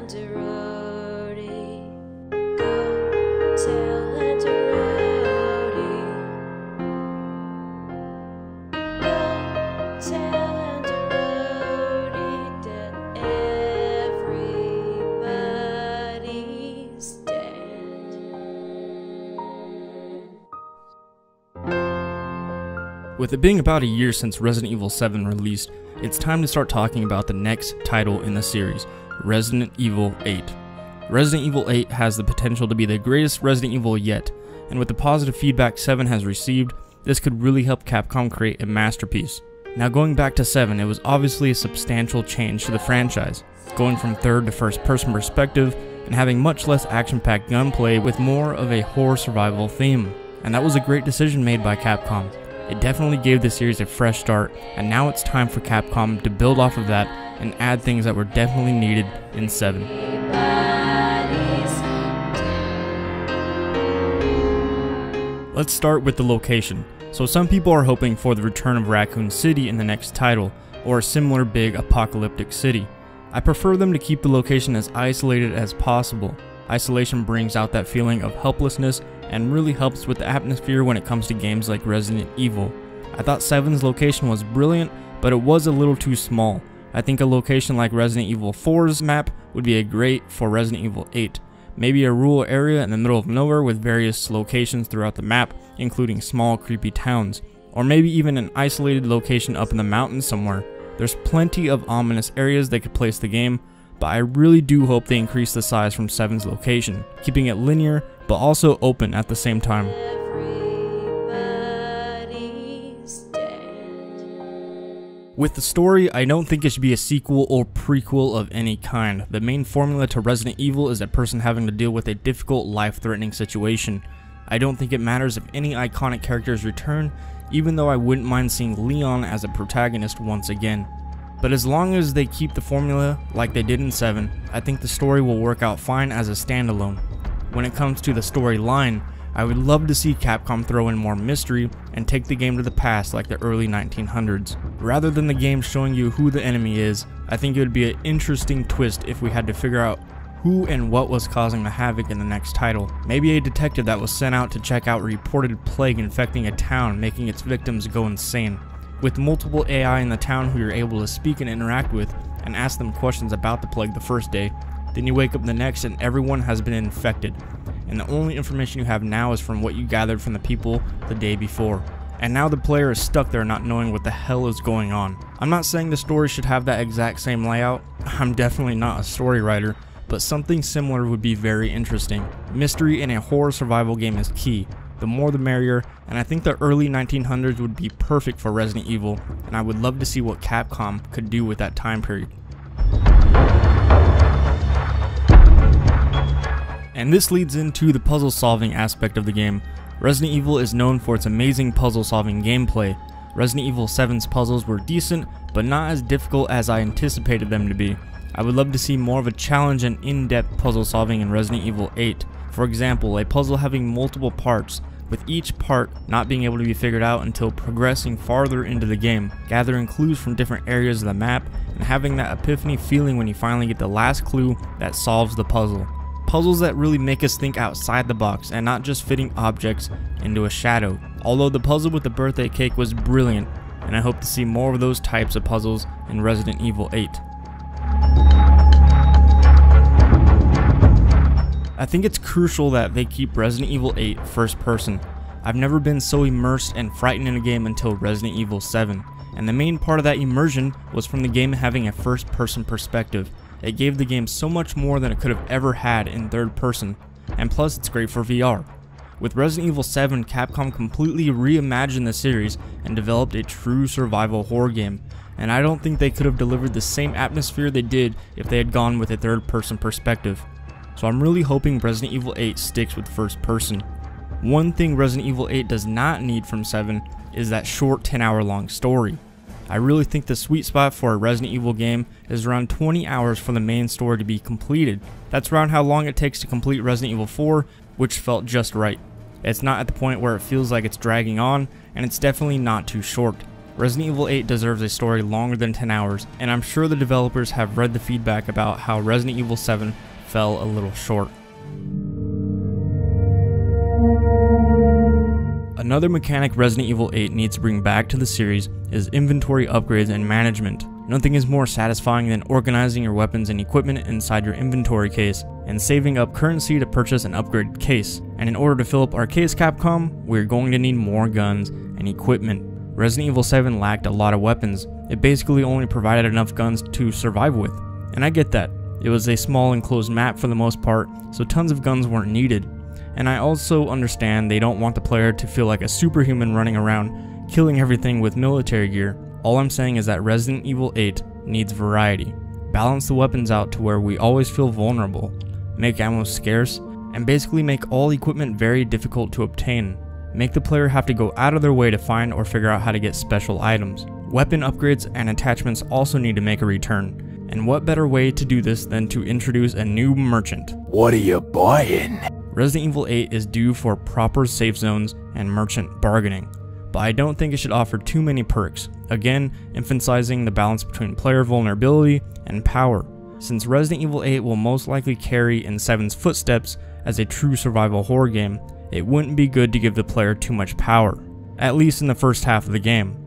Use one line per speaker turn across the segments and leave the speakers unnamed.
Lanzarote. Go tell Lanzarote. Go tell Lanzarote that everybody's dead.
With it being about a year since Resident Evil 7 released, it's time to start talking about the next title in the series, Resident Evil 8. Resident Evil 8 has the potential to be the greatest Resident Evil yet, and with the positive feedback 7 has received, this could really help Capcom create a masterpiece. Now going back to 7, it was obviously a substantial change to the franchise, going from third to first person perspective, and having much less action-packed gunplay with more of a horror survival theme. And that was a great decision made by Capcom. It definitely gave the series a fresh start, and now it's time for Capcom to build off of that and add things that were definitely needed in 7. Let's start with the location. So some people are hoping for the return of Raccoon City in the next title, or a similar big apocalyptic city. I prefer them to keep the location as isolated as possible. Isolation brings out that feeling of helplessness and really helps with the atmosphere when it comes to games like Resident Evil. I thought 7's location was brilliant, but it was a little too small. I think a location like Resident Evil 4's map would be a great for Resident Evil 8. Maybe a rural area in the middle of nowhere with various locations throughout the map, including small creepy towns. Or maybe even an isolated location up in the mountains somewhere. There's plenty of ominous areas they could place the game, but I really do hope they increase the size from 7's location, keeping it linear but also open at the same time. With the story, I don't think it should be a sequel or prequel of any kind. The main formula to Resident Evil is a person having to deal with a difficult, life-threatening situation. I don't think it matters if any iconic characters return, even though I wouldn't mind seeing Leon as a protagonist once again. But as long as they keep the formula like they did in 7, I think the story will work out fine as a standalone. When it comes to the storyline, I would love to see Capcom throw in more mystery and take the game to the past like the early 1900s. Rather than the game showing you who the enemy is, I think it would be an interesting twist if we had to figure out who and what was causing the havoc in the next title. Maybe a detective that was sent out to check out a reported plague infecting a town, making its victims go insane. With multiple AI in the town who you're able to speak and interact with and ask them questions about the plague the first day, then you wake up the next and everyone has been infected, and the only information you have now is from what you gathered from the people the day before. And now the player is stuck there not knowing what the hell is going on. I'm not saying the story should have that exact same layout, I'm definitely not a story writer, but something similar would be very interesting. Mystery in a horror survival game is key. The more the merrier, and I think the early 1900s would be perfect for Resident Evil, and I would love to see what Capcom could do with that time period. And this leads into the puzzle solving aspect of the game. Resident Evil is known for its amazing puzzle solving gameplay. Resident Evil 7's puzzles were decent, but not as difficult as I anticipated them to be. I would love to see more of a challenge and in-depth puzzle solving in Resident Evil 8. For example, a puzzle having multiple parts, with each part not being able to be figured out until progressing farther into the game, gathering clues from different areas of the map, and having that epiphany feeling when you finally get the last clue that solves the puzzle. Puzzles that really make us think outside the box and not just fitting objects into a shadow. Although the puzzle with the birthday cake was brilliant, and I hope to see more of those types of puzzles in Resident Evil 8. I think it's crucial that they keep Resident Evil 8 first person. I've never been so immersed and frightened in a game until Resident Evil 7, and the main part of that immersion was from the game having a first person perspective. It gave the game so much more than it could have ever had in third person, and plus it's great for VR. With Resident Evil 7, Capcom completely reimagined the series and developed a true survival horror game, and I don't think they could have delivered the same atmosphere they did if they had gone with a third person perspective. So I'm really hoping Resident Evil 8 sticks with first person. One thing Resident Evil 8 does not need from 7 is that short 10-hour long story. I really think the sweet spot for a Resident Evil game is around 20 hours for the main story to be completed. That's around how long it takes to complete Resident Evil 4, which felt just right. It's not at the point where it feels like it's dragging on, and it's definitely not too short. Resident Evil 8 deserves a story longer than 10 hours, and I'm sure the developers have read the feedback about how Resident Evil 7 fell a little short. Another mechanic Resident Evil 8 needs to bring back to the series is inventory upgrades and management. Nothing is more satisfying than organizing your weapons and equipment inside your inventory case and saving up currency to purchase an upgraded case. And in order to fill up our case, Capcom, we're going to need more guns and equipment. Resident Evil 7 lacked a lot of weapons. It basically only provided enough guns to survive with. And I get that. It was a small enclosed map for the most part, so tons of guns weren't needed. And I also understand they don't want the player to feel like a superhuman running around killing everything with military gear. All I'm saying is that Resident Evil 8 needs variety. Balance the weapons out to where we always feel vulnerable, make ammo scarce, and basically make all equipment very difficult to obtain. Make the player have to go out of their way to find or figure out how to get special items. Weapon upgrades and attachments also need to make a return. And what better way to do this than to introduce a new merchant?
What are you buying?
Resident Evil 8 is due for proper safe zones and merchant bargaining, but I don't think it should offer too many perks, again emphasizing the balance between player vulnerability and power. Since Resident Evil 8 will most likely carry in 7's footsteps as a true survival horror game, it wouldn't be good to give the player too much power, at least in the first half of the game.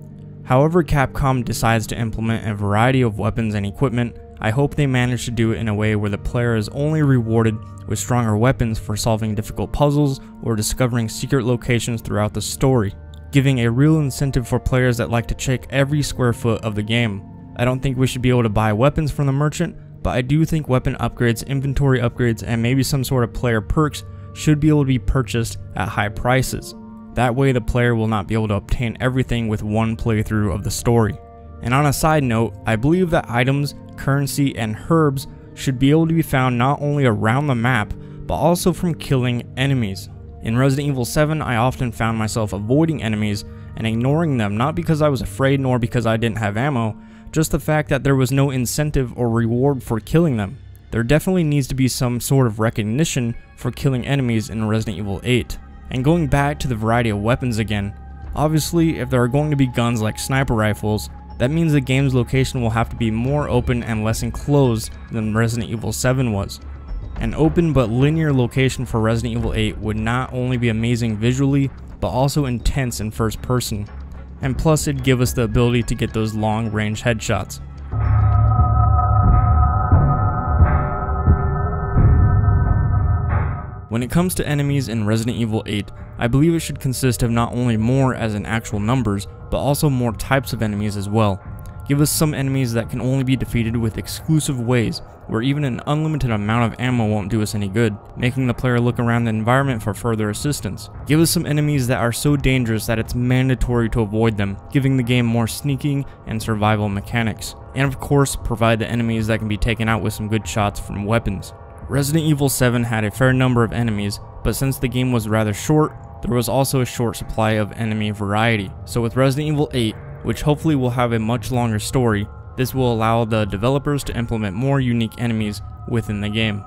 However Capcom decides to implement a variety of weapons and equipment, I hope they manage to do it in a way where the player is only rewarded with stronger weapons for solving difficult puzzles or discovering secret locations throughout the story, giving a real incentive for players that like to check every square foot of the game. I don't think we should be able to buy weapons from the merchant, but I do think weapon upgrades, inventory upgrades, and maybe some sort of player perks should be able to be purchased at high prices. That way the player will not be able to obtain everything with one playthrough of the story. And on a side note, I believe that items, currency, and herbs should be able to be found not only around the map, but also from killing enemies. In Resident Evil 7, I often found myself avoiding enemies and ignoring them, not because I was afraid nor because I didn't have ammo, just the fact that there was no incentive or reward for killing them. There definitely needs to be some sort of recognition for killing enemies in Resident Evil 8. And going back to the variety of weapons again, obviously if there are going to be guns like sniper rifles, that means the game's location will have to be more open and less enclosed than Resident Evil 7 was. An open but linear location for Resident Evil 8 would not only be amazing visually, but also intense in first person. And plus it'd give us the ability to get those long range headshots. When it comes to enemies in Resident Evil 8, I believe it should consist of not only more as in actual numbers, but also more types of enemies as well. Give us some enemies that can only be defeated with exclusive ways, where even an unlimited amount of ammo won't do us any good, making the player look around the environment for further assistance. Give us some enemies that are so dangerous that it's mandatory to avoid them, giving the game more sneaking and survival mechanics. And of course, provide the enemies that can be taken out with some good shots from weapons. Resident Evil 7 had a fair number of enemies, but since the game was rather short, there was also a short supply of enemy variety. So with Resident Evil 8, which hopefully will have a much longer story, this will allow the developers to implement more unique enemies within the game.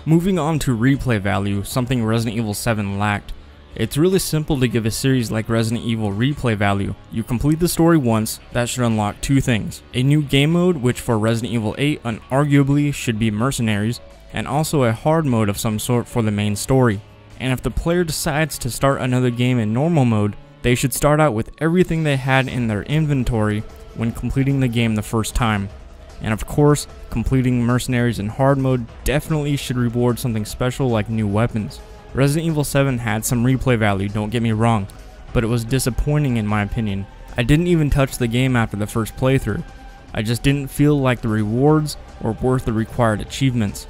Moving on to replay value, something Resident Evil 7 lacked. It's really simple to give a series like Resident Evil replay value. You complete the story once, that should unlock two things. A new game mode, which for Resident Evil 8 unarguably should be Mercenaries, and also a hard mode of some sort for the main story. And if the player decides to start another game in normal mode, they should start out with everything they had in their inventory when completing the game the first time. And of course, completing Mercenaries in hard mode definitely should reward something special like new weapons. Resident Evil 7 had some replay value, don't get me wrong, but it was disappointing in my opinion. I didn't even touch the game after the first playthrough. I just didn't feel like the rewards were worth the required achievements.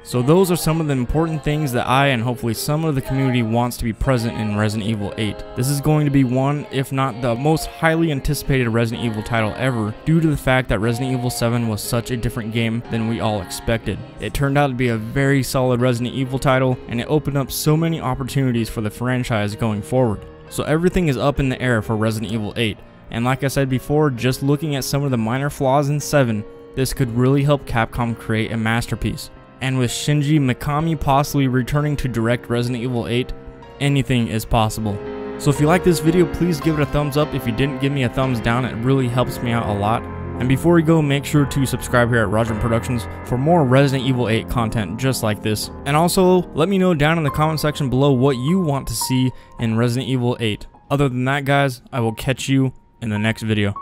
So those are some of the important things that I and hopefully some of the community wants to be present in Resident Evil 8. This is going to be one, if not the most highly anticipated Resident Evil title ever, due to the fact that Resident Evil 7 was such a different game than we all expected. It turned out to be a very solid Resident Evil title, and it opened up so many opportunities for the franchise going forward. So everything is up in the air for Resident Evil 8, and like I said before, just looking at some of the minor flaws in 7, this could really help Capcom create a masterpiece. And with Shinji Mikami possibly returning to direct Resident Evil 8, anything is possible. So if you like this video, please give it a thumbs up. If you didn't, give me a thumbs down, it really helps me out a lot. And before we go, make sure to subscribe here at Roger Productions for more Resident Evil 8 content just like this. And also, let me know down in the comment section below what you want to see in Resident Evil 8. Other than that, guys, I will catch you in the next video.